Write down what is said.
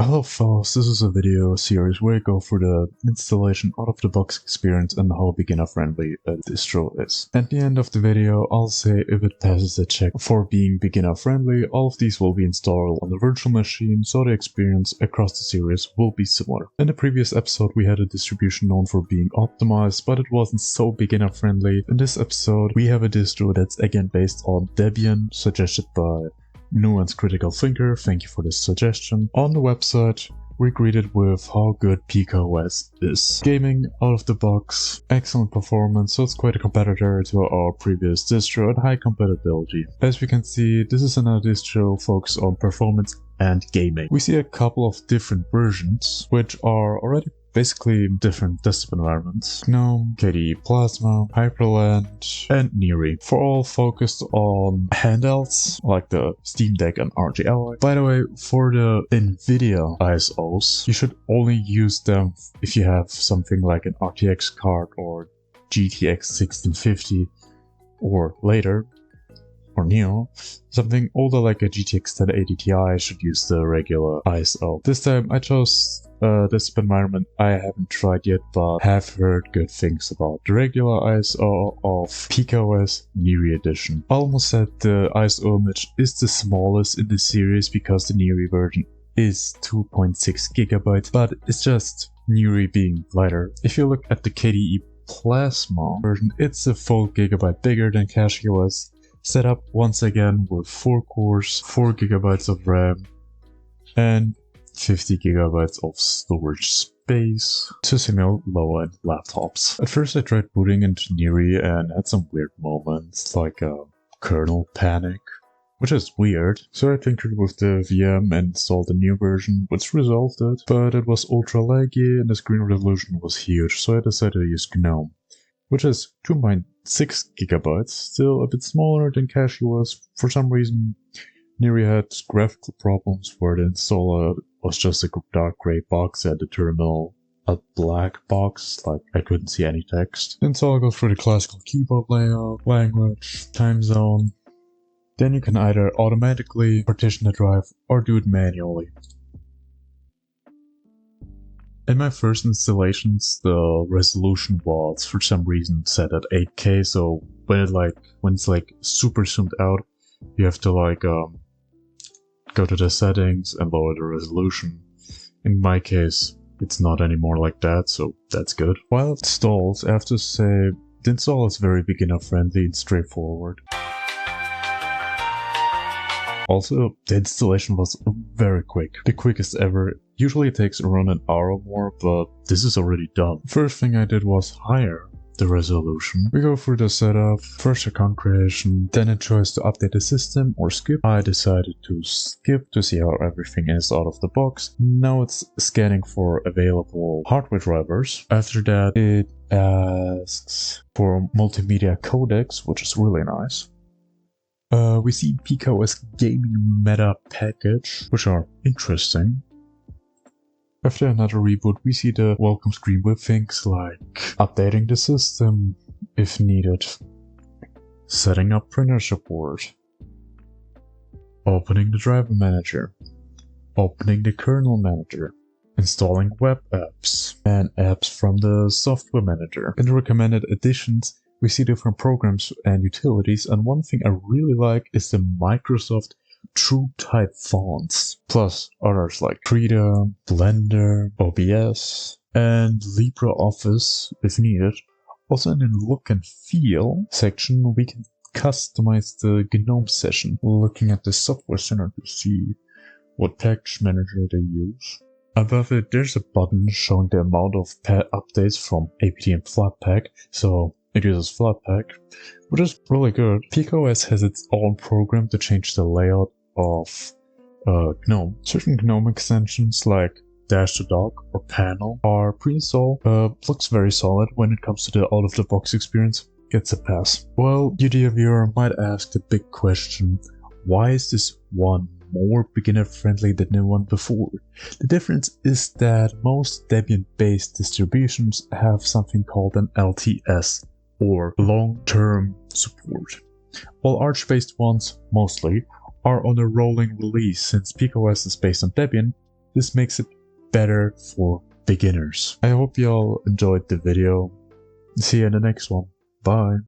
Hello fellas, this is a video series where I go through the installation out-of-the-box experience and how beginner-friendly a distro is. At the end of the video, I'll say if it passes the check for being beginner-friendly. All of these will be installed on the virtual machine, so the experience across the series will be similar. In the previous episode we had a distribution known for being optimized, but it wasn't so beginner-friendly. In this episode we have a distro that's again based on Debian, suggested by Nuanced Critical Thinker. Thank you for this suggestion. On the website, we're greeted with how good pikaos is. Gaming out of the box, excellent performance, so it's quite a competitor to our previous distro and high compatibility. As we can see, this is another distro focused on performance and gaming. We see a couple of different versions, which are already basically different desktop environments. GNOME, KDE Plasma, Hyperland, and Neri, for all focused on handhelds like the Steam Deck and RG Ally. By the way, for the NVIDIA ISOs, you should only use them if you have something like an RTX card or GTX 1650 or later, or Neo. Something older like a GTX 1080 Ti should use the regular ISO. This time I chose this environment I haven't tried yet, but have heard good things about the regular ISO of pikaos Neri edition. I almost said the ISO image is the smallest in the series because the Neri version is 2.6 GB, but it's just Neri being lighter. If you look at the KDE Plasma version, it's a full gigabyte bigger than CashOS. Set up once again with 4 cores, 4 GB of RAM, and 50 GB of storage space to simulate low-end laptops. At first I tried booting into Neri and had some weird moments, like a kernel panic, which is weird. So I tinkered with the VM and installed a new version, which resolved it, but it was ultra laggy and the screen resolution was huge, so I decided to use GNOME, which is 2.6 GB, still a bit smaller than CashOS. For some reason, Neri had graphical problems where the installer was just a dark gray box and the terminal a black box, like I couldn't see any text. The installer goes through the classical keyboard layout, language, time zone. Then you can either automatically partition the drive or do it manually. In my first installations, the resolution was for some reason set at 8K, so when it's super zoomed out, you have to go to the settings and lower the resolution. In my case, it's not anymore like that, so that's good. While it installs, I have to say, the install is very beginner friendly and straightforward. Also, the installation was very quick, the quickest ever. Usually it takes around an hour or more, but this is already done. First thing I did was higher the resolution. We go through the setup, first account creation, then a choice to update the system or skip. I decided to skip to see how everything is out of the box. Now it's scanning for available hardware drivers. After that it asks for multimedia codecs, which is really nice. We see pikaos gaming meta package, which are interesting. After another reboot, we see the welcome screen with things like updating the system if needed, setting up printer support, opening the driver manager, opening the kernel manager, installing web apps, and apps from the software manager. In the recommended additions, we see different programs and utilities, and one thing I really like is the Microsoft TrueType fonts, plus others like Krita, Blender, OBS, and LibreOffice if needed. Also in the look and feel section, we can customize the GNOME session, looking at the software center to see what package manager they use. Above it, there's a button showing the amount of updates from apt and Flatpak, so it uses Flatpak, which is really good. pikaos has its own program to change the layout of GNOME. Certain GNOME extensions like Dash to Dock or Panel are pre-installed. Looks very solid when it comes to the out-of-the-box experience. Gets a pass. Well, you dear viewer might ask the big question, why is this one more beginner-friendly than the one before? The difference is that most Debian-based distributions have something called an LTS, or long-term support, while Arch-based ones, mostly, are on a rolling release. Since pikaos is based on Debian, This makes it better for beginners. I hope y'all enjoyed the video. See you in the next one. Bye.